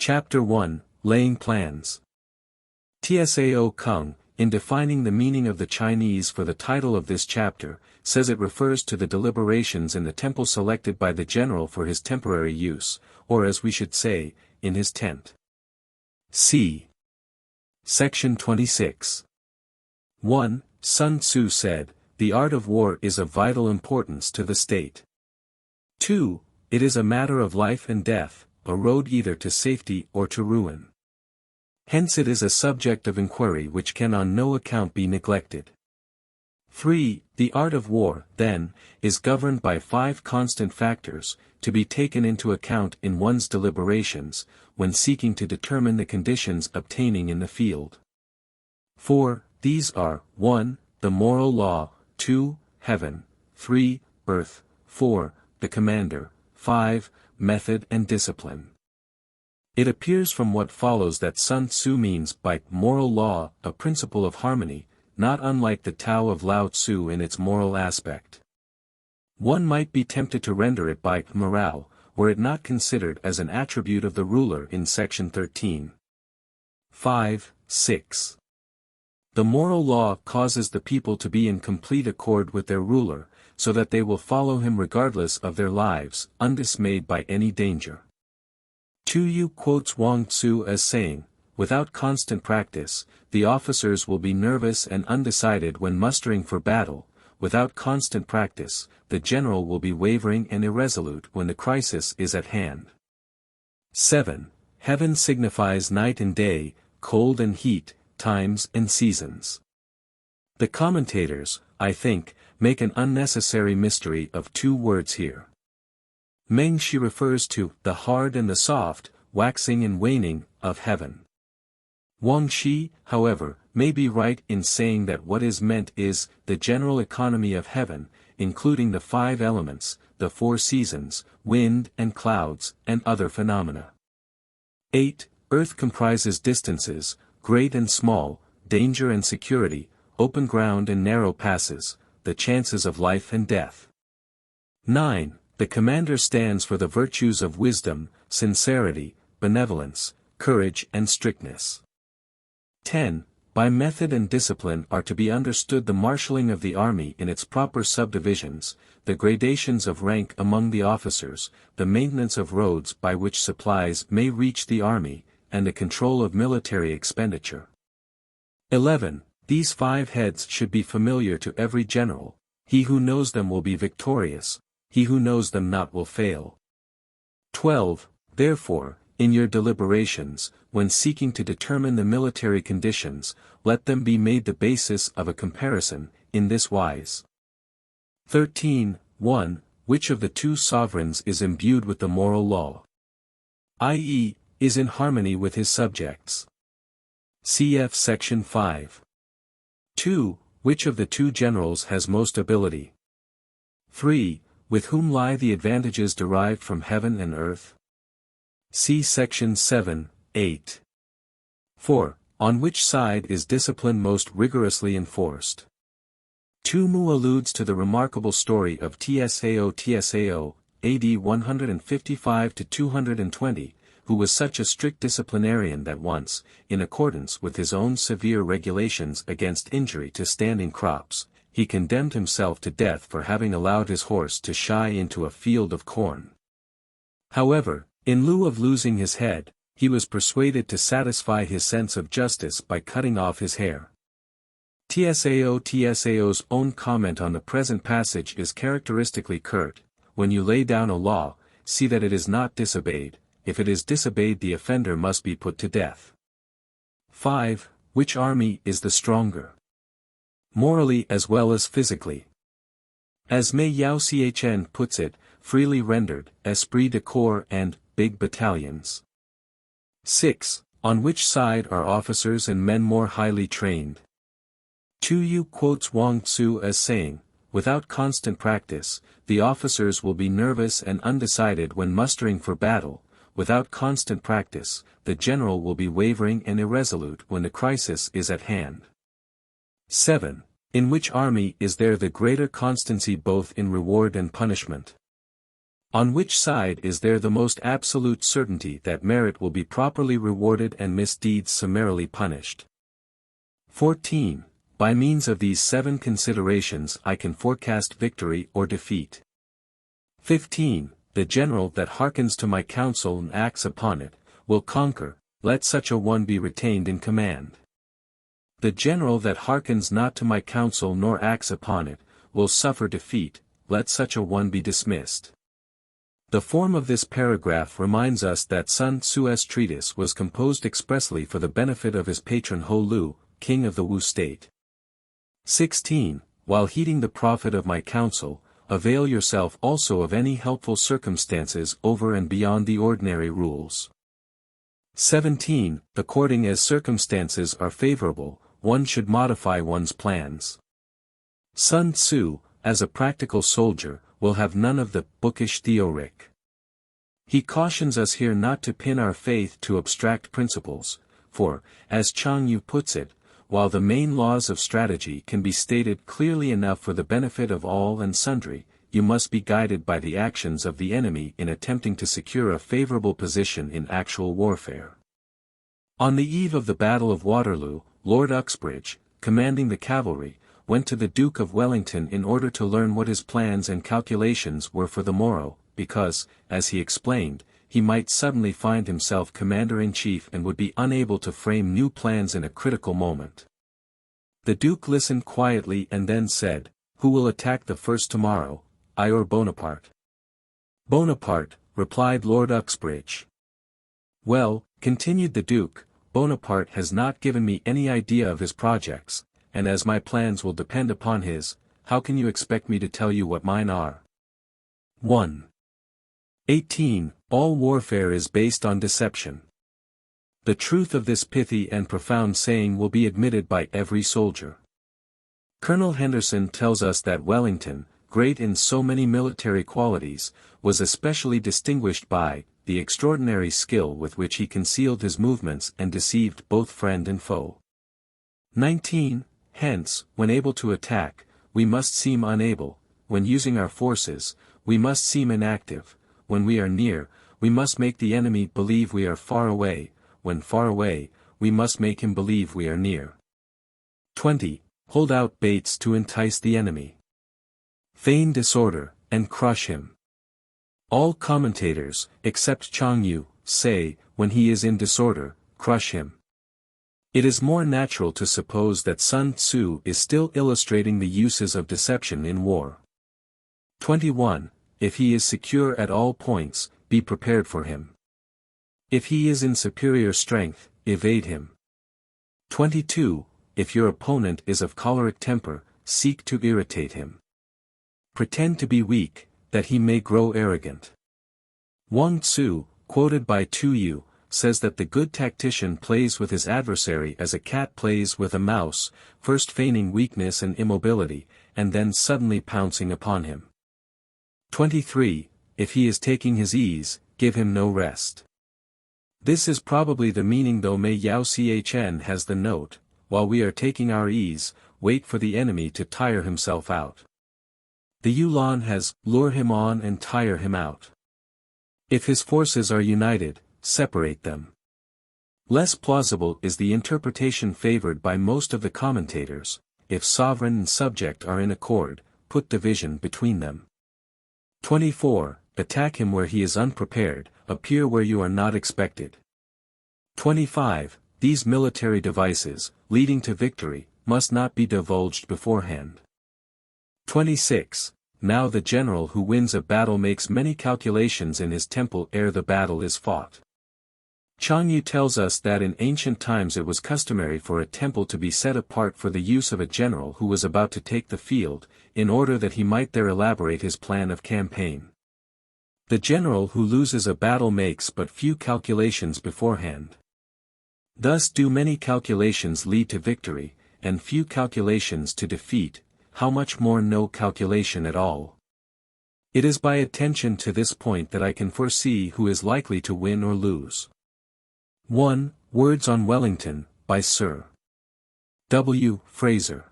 Chapter 1, Laying Plans. Tsao Kung, in defining the meaning of the Chinese for the title of this chapter, says it refers to the deliberations in the temple selected by the general for his temporary use, or as we should say, in his tent. C. Section 26. 1. Sun Tzu said, "The art of war is of vital importance to the state." 2. It is a matter of life and death, a road either to safety or to ruin. Hence it is a subject of inquiry which can on no account be neglected. 3. The art of war, then, is governed by 5 constant factors, to be taken into account in one's deliberations, when seeking to determine the conditions obtaining in the field. 4. These are, 1. The moral law, 2. Heaven, 3. Earth, 4. The commander, 5. Method and discipline. It appears from what follows that Sun Tzu means by moral law a principle of harmony, not unlike the Tao of Lao Tzu in its moral aspect. One might be tempted to render it by morale, were it not considered as an attribute of the ruler in section 13. 5, 6. The moral law causes the people to be in complete accord with their ruler, so that they will follow him regardless of their lives, undismayed by any danger. Tu Yu quotes Wang Tzu as saying, "Without constant practice, the officers will be nervous and undecided when mustering for battle. Without constant practice, the general will be wavering and irresolute when the crisis is at hand." 7. Heaven signifies night and day, cold and heat, times and seasons. The commentators, I think, make an unnecessary mystery of 2 words here. Meng Shi refers to the hard and the soft, waxing and waning, of heaven. Wang Shi, however, may be right in saying that what is meant is the general economy of heaven, including the 5 elements, the 4 seasons, wind and clouds, and other phenomena. 8. Earth comprises distances, great and small, danger and security, open ground and narrow passes, the chances of life and death. 9. The commander stands for the virtues of wisdom, sincerity, benevolence, courage and strictness. 10. By method and discipline are to be understood the marshalling of the army in its proper subdivisions, the gradations of rank among the officers, the maintenance of roads by which supplies may reach the army, and the control of military expenditure. 11. These 5 heads should be familiar to every general. He who knows them will be victorious, he who knows them not will fail. 12. Therefore, in your deliberations, when seeking to determine the military conditions, let them be made the basis of a comparison, in this wise. 13. 1. Which of the 2 sovereigns is imbued with the moral law? i.e., is in harmony with his subjects. Cf. Section 5. 2. Which of the 2 generals has most ability? 3. With whom lie the advantages derived from heaven and earth? See Section 7, 8. 4. On which side is discipline most rigorously enforced? Tu Mu alludes to the remarkable story of Tsao, AD 155 to 220, who was such a strict disciplinarian that once, in accordance with his own severe regulations against injury to standing crops, he condemned himself to death for having allowed his horse to shy into a field of corn. However, in lieu of losing his head, he was persuaded to satisfy his sense of justice by cutting off his hair. Tsao's own comment on the present passage is characteristically curt: "When you lay down a law, see that it is not disobeyed. If it is disobeyed, the offender must be put to death." 5. Which army is the stronger? Morally as well as physically. As Mei Yao Chien puts it, freely rendered, esprit de corps and big battalions. 6. On which side are officers and men more highly trained? Tu Yu quotes Wang Tzu as saying, "Without constant practice, the officers will be nervous and undecided when mustering for battle. Without constant practice, the general will be wavering and irresolute when the crisis is at hand." 7. In which army is there the greater constancy both in reward and punishment? On which side is there the most absolute certainty that merit will be properly rewarded and misdeeds summarily punished? 14. By means of these 7 considerations I can forecast victory or defeat. 15. The general that hearkens to my counsel and acts upon it, will conquer, let such a one be retained in command. The general that hearkens not to my counsel nor acts upon it, will suffer defeat, let such a one be dismissed. The form of this paragraph reminds us that Sun Tzu's treatise was composed expressly for the benefit of his patron Ho Lu, king of the Wu state. 16. While heeding the profit of my counsel, avail yourself also of any helpful circumstances over and beyond the ordinary rules. 17. According as circumstances are favorable, one should modify one's plans. Sun Tzu, as a practical soldier, will have none of the bookish theoric. He cautions us here not to pin our faith to abstract principles, for, as Chang Yu puts it, while the main laws of strategy can be stated clearly enough for the benefit of all and sundry, you must be guided by the actions of the enemy in attempting to secure a favorable position in actual warfare. On the eve of the Battle of Waterloo, Lord Uxbridge, commanding the cavalry, went to the Duke of Wellington in order to learn what his plans and calculations were for the morrow, because, as he explained, he might suddenly find himself commander-in-chief and would be unable to frame new plans in a critical moment. The Duke listened quietly and then said, "Who will attack the first tomorrow, I or Bonaparte?" "Bonaparte," replied Lord Uxbridge. "Well," continued the Duke, "Bonaparte has not given me any idea of his projects, and as my plans will depend upon his, how can you expect me to tell you what mine are?" 1. 18. All warfare is based on deception. The truth of this pithy and profound saying will be admitted by every soldier. Colonel Henderson tells us that Wellington, great in so many military qualities, was especially distinguished by the extraordinary skill with which he concealed his movements and deceived both friend and foe. 19. Hence, when able to attack, we must seem unable; when using our forces, we must seem inactive; when we are near, we must make the enemy believe we are far away; when far away, we must make him believe we are near. 20. Hold out baits to entice the enemy. Feign disorder, and crush him. All commentators, except Chang Yu, say, when he is in disorder, crush him. It is more natural to suppose that Sun Tzu is still illustrating the uses of deception in war. 21. If he is secure at all points, be prepared for him. If he is in superior strength, evade him. 22. If your opponent is of choleric temper, seek to irritate him. Pretend to be weak, that he may grow arrogant. Wang Tzu, quoted by Tu Yu, says that the good tactician plays with his adversary as a cat plays with a mouse, first feigning weakness and immobility, and then suddenly pouncing upon him. 23. If he is taking his ease, give him no rest. This is probably the meaning, though Mei Yao Chn has the note, while we are taking our ease, wait for the enemy to tire himself out. The Yulan has, lure him on and tire him out. If his forces are united, separate them. Less plausible is the interpretation favored by most of the commentators: if sovereign and subject are in accord, put division between them. 24. Attack him where he is unprepared, appear where you are not expected. 25. These military devices, leading to victory, must not be divulged beforehand. 26. Now the general who wins a battle makes many calculations in his temple ere the battle is fought. Chang Yu tells us that in ancient times it was customary for a temple to be set apart for the use of a general who was about to take the field, in order that he might there elaborate his plan of campaign. The general who loses a battle makes but few calculations beforehand. Thus do many calculations lead to victory, and few calculations to defeat, how much more no calculation at all. It is by attention to this point that I can foresee who is likely to win or lose. 1. Words on Wellington, by Sir W. Fraser.